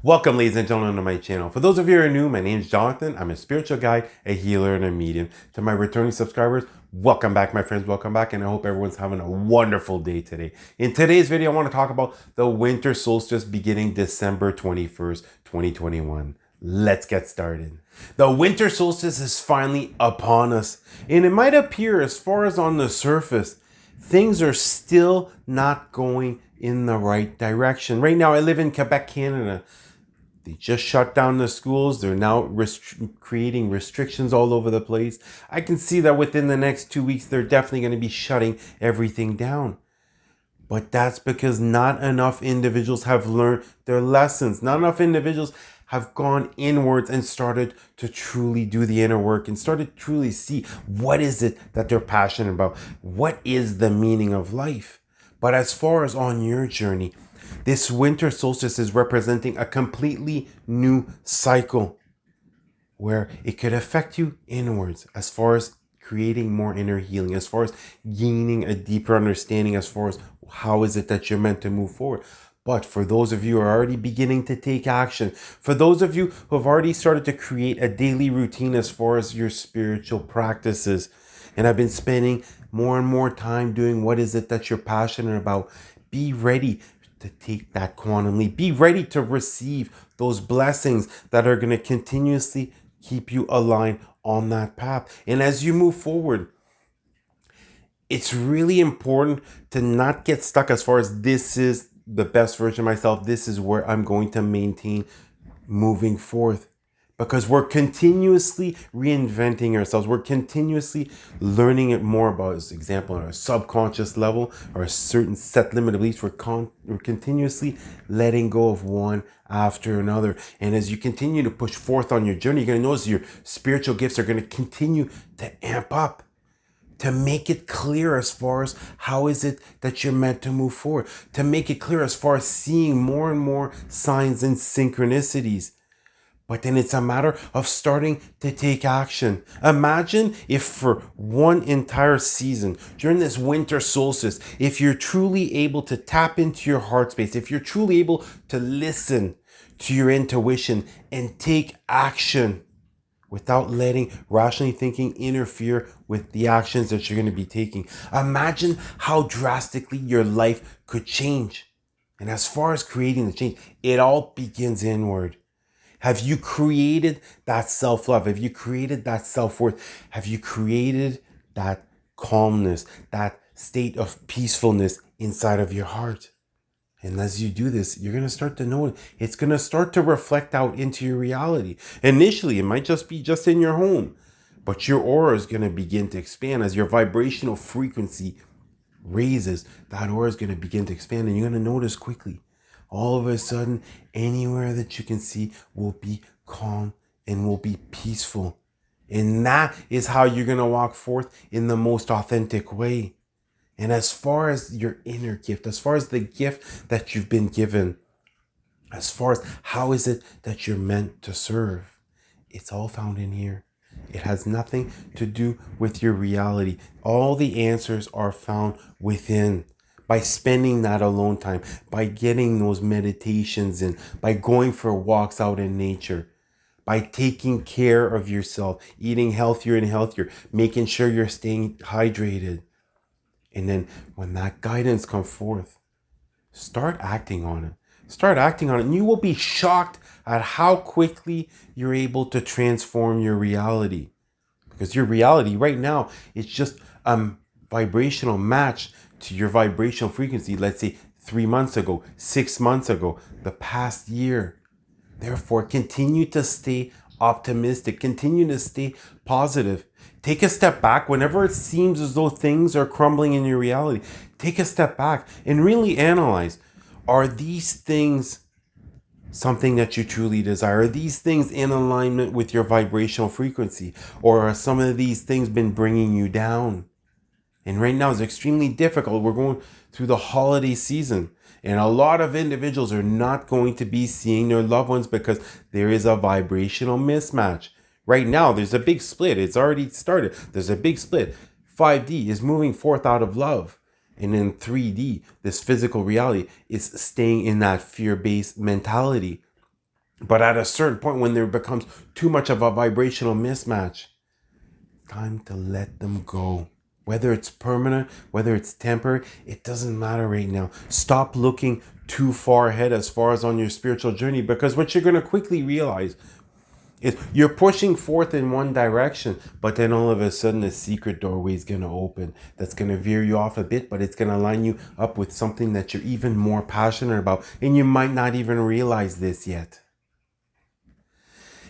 Welcome, ladies and gentlemen, to my channel. For those of you who are new, my name is Jonathan. I'm a spiritual guide, a healer, and a medium. To my returning subscribers, welcome back, my friends. Welcome back, and I hope everyone's having a wonderful day today. In today's video, I want to talk about the winter solstice beginning December 21st, 2021. Let's get started. The winter solstice is finally upon us, and it might appear, as far as on the surface, things are still not going in the right direction. Right now, I live in Quebec, Canada. They just shut down the schools. They're now creating restrictions all over the place. I can see that within the next 2 weeks, they're definitely going to be shutting everything down. But that's because not enough individuals have learned their lessons. Not enough individuals have gone inwards and started to truly do the inner work and started to truly see what is it that they're passionate about. What is the meaning of life? But as far as on your journey, this winter solstice is representing a completely new cycle where it could affect you inwards as far as creating more inner healing, as far as gaining a deeper understanding, as far as how is it that you're meant to move forward. But for those of you who are already beginning to take action, for those of you who have already started to create a daily routine as far as your spiritual practices, and have been spending more and more time doing what is it that you're passionate about, be ready to take that quantum leap. Be ready to receive those blessings that are going to continuously keep you aligned on that path. And as you move forward, it's really important to not get stuck as far as this is the best version of myself. This is where I'm going to maintain moving forth. Because we're continuously reinventing ourselves. We're continuously learning it more about, as example, on our subconscious level or a certain set limited beliefs. We're continuously letting go of one after another. And as you continue to push forth on your journey, you're going to notice your spiritual gifts are going to continue to amp up, to make it clear as far as how is it that you're meant to move forward, to make it clear as far as seeing more and more signs and synchronicities. But then it's a matter of starting to take action. Imagine if for one entire season, during this winter solstice, if you're truly able to tap into your heart space, if you're truly able to listen to your intuition and take action without letting rationally thinking interfere with the actions that you're going to be taking. Imagine how drastically your life could change. And as far as creating the change, it all begins inward. Have you created that self-love? Have you created that self-worth? Have you created that calmness, that state of peacefulness inside of your heart? And as you do this, you're going to start to know it's going to start to reflect out into your reality. Initially, it might just be just in your home, but your aura is going to begin to expand as your vibrational frequency raises. That aura is going to begin to expand, and you're going to notice quickly, all of a sudden, anywhere that you can see will be calm and will be peaceful. And that is how you're going to walk forth in the most authentic way. And as far as your inner gift, as far as the gift that you've been given, as far as how is it that you're meant to serve, it's all found in here. It has nothing to do with your reality. All the answers are found within. By spending that alone time, by getting those meditations in, by going for walks out in nature, by taking care of yourself, eating healthier and healthier, making sure you're staying hydrated. And then when that guidance comes forth, start acting on it. Start acting on it. And you will be shocked at how quickly you're able to transform your reality. Because your reality right now is just a vibrational match to your vibrational frequency, let's say 3 months ago, 6 months ago, the past year. Therefore, continue to stay optimistic, continue to stay positive. Take a step back whenever it seems as though things are crumbling in your reality. Take a step back and really analyze, are these things something that you truly desire? Are these things in alignment with your vibrational frequency? Or are some of these things been bringing you down? And right now it's extremely difficult. We're going through the holiday season, and a lot of individuals are not going to be seeing their loved ones because there is a vibrational mismatch. Right now, there's a big split. It's already started. There's a big split. 5D is moving forth out of love. And in 3D, this physical reality is staying in that fear-based mentality. But at a certain point, when there becomes too much of a vibrational mismatch, time to let them go. Whether it's permanent, whether it's temporary, it doesn't matter right now. Stop looking too far ahead as far as on your spiritual journey, because what you're going to quickly realize is you're pushing forth in one direction, but then all of a sudden a secret doorway is going to open that's going to veer you off a bit, but it's going to line you up with something that you're even more passionate about, and you might not even realize this yet.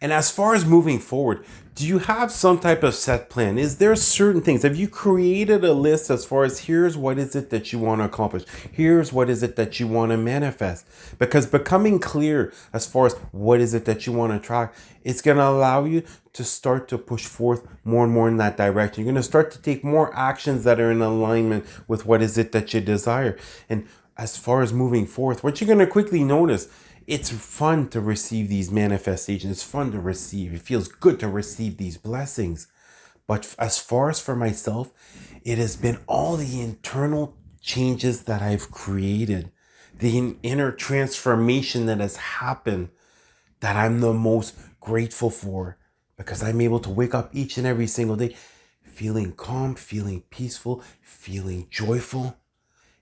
And as far as moving forward, do you have some type of set plan? Is there certain things? Have you created a list as far as here's what is it that you want to accomplish? Here's what is it that you want to manifest? Because becoming clear as far as what is it that you want to track, it's going to allow you to start to push forth more and more in that direction. You're going to start to take more actions that are in alignment with what is it that you desire. And as far as moving forth, what you're going to quickly notice, it's fun to receive these manifestations. It's fun to receive. It feels good to receive these blessings. But as far as for myself, it has been all the internal changes that I've created, the inner transformation that has happened, that I'm the most grateful for, because I'm able to wake up each and every single day feeling calm, feeling peaceful, feeling joyful.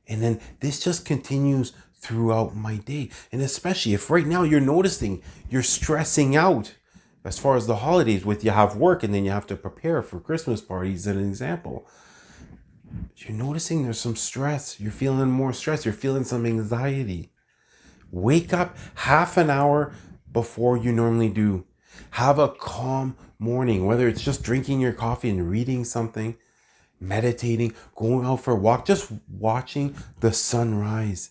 And then this just continues throughout my day. And especially if right now you're noticing you're stressing out as far as the holidays, with you have work and then you have to prepare for Christmas parties, as an example. You're noticing there's some stress. You're feeling more stress. You're feeling some anxiety. Wake up half an hour before you normally do. Have a calm morning, whether it's just drinking your coffee and reading something, meditating, going out for a walk, just watching the sunrise.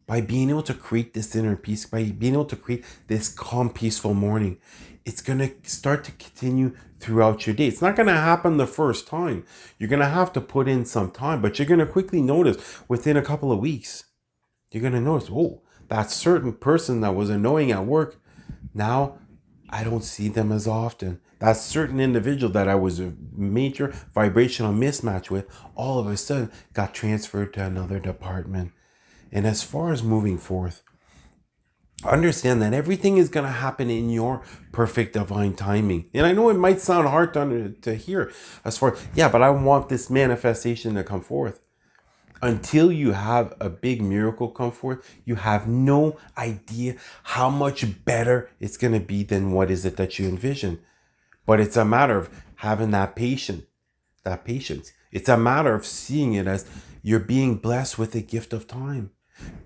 By being able to create this inner peace, by being able to create this calm, peaceful morning, it's going to start to continue throughout your day. It's not going to happen the first time. You're going to have to put in some time, but you're going to quickly notice within a couple of weeks, you're going to notice, oh, that certain person that was annoying at work, now I don't see them as often. That certain individual that I was a major vibrational mismatch with, all of a sudden got transferred to another department. And as far as moving forth, understand that everything is going to happen in your perfect divine timing. And I know it might sound hard to hear as far, yeah, but I want this manifestation to come forth. Until you have a big miracle come forth, you have no idea how much better it's going to be than what is it that you envision. But it's a matter of having that patience. It's a matter of seeing it as you're being blessed with the gift of time.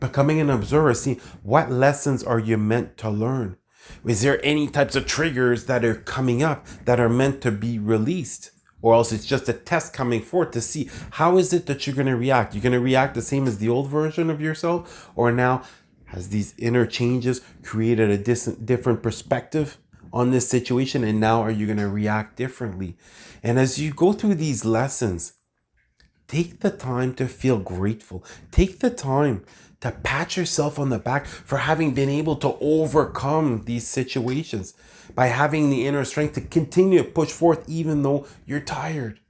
Becoming an observer, seeing what lessons are you meant to learn. Is there any types of triggers that are coming up that are meant to be released? Or else it's just a test coming forth to see how is it that you're going to react. You're going to react the same as the old version of yourself? Or now has these inner changes created a different perspective on this situation? And now are you going to react differently? And as you go through these lessons, take the time to feel grateful. Take the time to pat yourself on the back for having been able to overcome these situations, by having the inner strength to continue to push forth even though you're tired.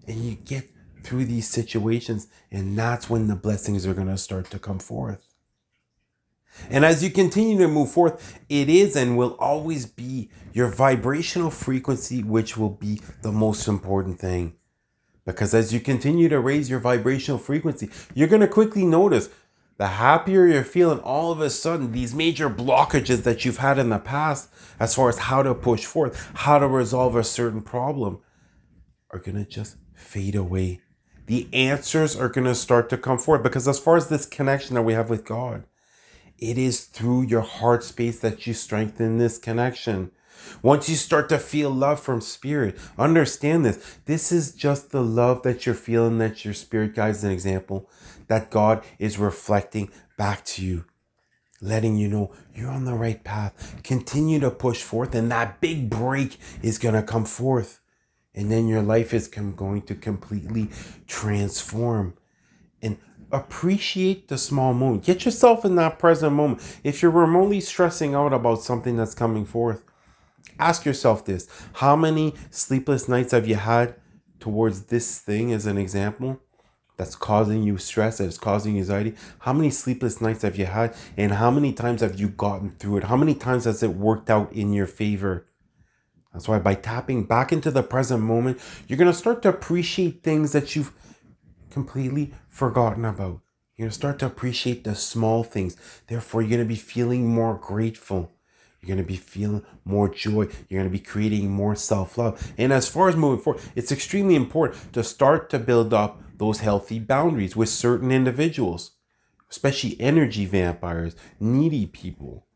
And you get through these situations, and that's when the blessings are going to start to come forth. And as you continue to move forth, it is and will always be your vibrational frequency which will be the most important thing. Because as you continue to raise your vibrational frequency, you're going to quickly notice the happier you're feeling, all of a sudden, these major blockages that you've had in the past, as far as how to push forth, how to resolve a certain problem, are going to just fade away. The answers are going to start to come forth, because as far as this connection that we have with God, it is through your heart space that you strengthen this connection. Once you start to feel love from spirit, understand this. This is just the love that you're feeling, that your spirit guides, an example, that God is reflecting back to you, letting you know you're on the right path. Continue to push forth, and that big break is going to come forth. And then your life is going to completely transform. And appreciate the small moment. Get yourself in that present moment. If you're remotely stressing out about something that's coming forth, ask yourself this. How many sleepless nights have you had towards this thing, as an example? that's causing you stress, that's causing you anxiety? How many sleepless nights have you had? And how many times have you gotten through it? How many times has it worked out in your favor? That's why by tapping back into the present moment, you're going to start to appreciate things that you've completely forgotten about. You're going to start to appreciate the small things. Therefore, you're going to be feeling more grateful. You're going to be feeling more joy. You're going to be creating more self-love. And as far as moving forward, it's extremely important to start to build up those healthy boundaries with certain individuals, especially energy vampires, needy people.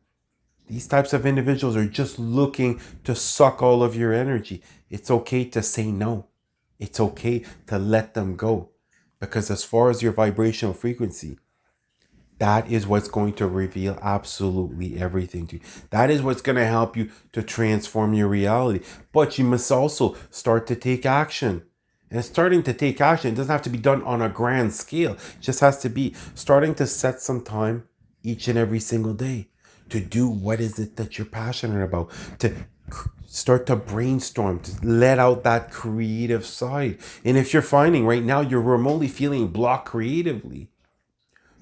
These types of individuals are just looking to suck all of your energy. It's okay to say no. It's okay to let them go. Because as far as your vibrational frequency, that is what's going to reveal absolutely everything to you. That is what's going to help you to transform your reality. But you must also start to take action. And starting to take action, it doesn't have to be done on a grand scale. It just has to be starting to set some time each and every single day to do what is it that you're passionate about, to start to brainstorm, to let out that creative side. And if you're finding right now you're remotely feeling blocked creatively,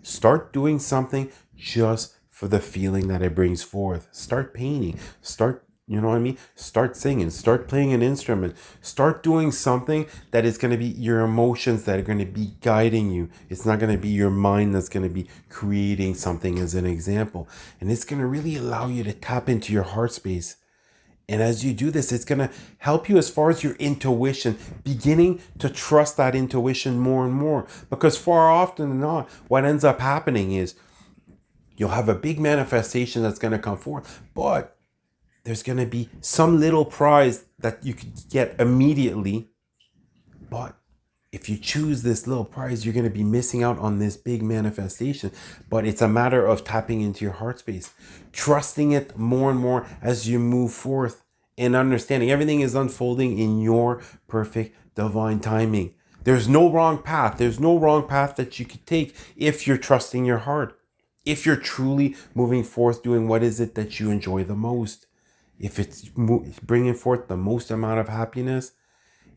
start doing something just for the feeling that it brings forth. Start painting. Start, you know what I mean? Start singing. Start playing an instrument. Start doing something that is going to be your emotions that are going to be guiding you. It's not going to be your mind that's going to be creating something, as an example. And it's going to really allow you to tap into your heart space. And as you do this, it's going to help you as far as your intuition, beginning to trust that intuition more and more. Because far often than not, what ends up happening is you'll have a big manifestation that's going to come forth, but there's going to be some little prize that you could get immediately. But if you choose this little prize, you're going to be missing out on this big manifestation. But it's a matter of tapping into your heart space, trusting it more and more as you move forth, and understanding everything is unfolding in your perfect divine timing. There's no wrong path. There's no wrong path that you could take if you're trusting your heart. If you're truly moving forth doing what is it that you enjoy the most. If it's bringing forth the most amount of happiness,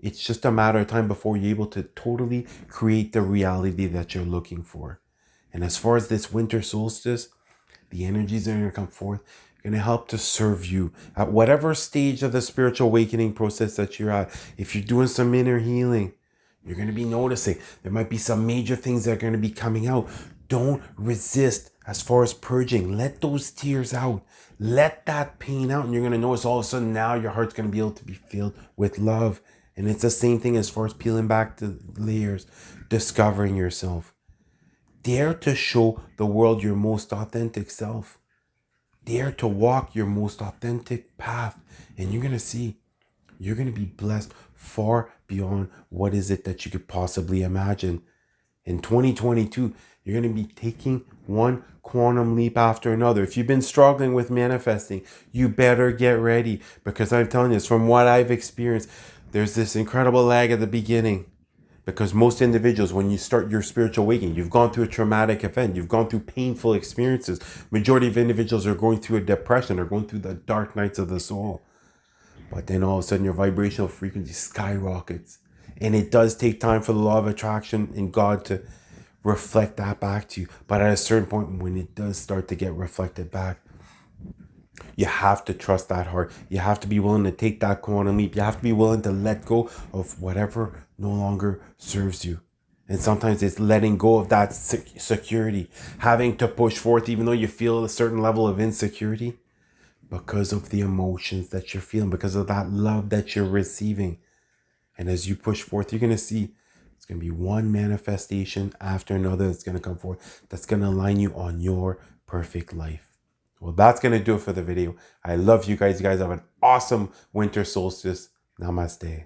it's just a matter of time before you're able to totally create the reality that you're looking for. And as far as this winter solstice, the energies that are going to come forth are going to help to serve you at whatever stage of the spiritual awakening process that you're at. If you're doing some inner healing, you're going to be noticing there might be some major things that are going to be coming out. Don't resist as far as purging. Let those tears out. Let that pain out. And you're going to notice all of a sudden now your heart's going to be able to be filled with love. And it's the same thing as far as peeling back the layers, discovering yourself. Dare to show the world your most authentic self. Dare to walk your most authentic path. And you're going to see, you're going to be blessed far beyond what is it that you could possibly imagine. In 2022, you're going to be taking one quantum leap after another. If you've been struggling with manifesting, you better get ready, because I'm telling you, from what I've experienced, there's this incredible lag at the beginning. Because most individuals, when you start your spiritual awakening, you've gone through a traumatic event, you've gone through painful experiences. Majority of individuals are going through a depression, are going through the dark nights of the soul. But then all of a sudden your vibrational frequency skyrockets. And it does take time for the law of attraction and God to reflect that back to you. But at a certain point, when it does start to get reflected back, you have to trust that heart. You have to be willing to take that quantum leap. You have to be willing to let go of whatever no longer serves you. And sometimes it's letting go of that security, having to push forth even though you feel a certain level of insecurity, because of the emotions that you're feeling, because of that love that you're receiving. And as you push forth, you're going to see it's going to be one manifestation after another that's going to come forth, that's going to align you on your perfect life. Well, that's going to do it for the video. I love you guys. You guys have an awesome winter solstice. Namaste.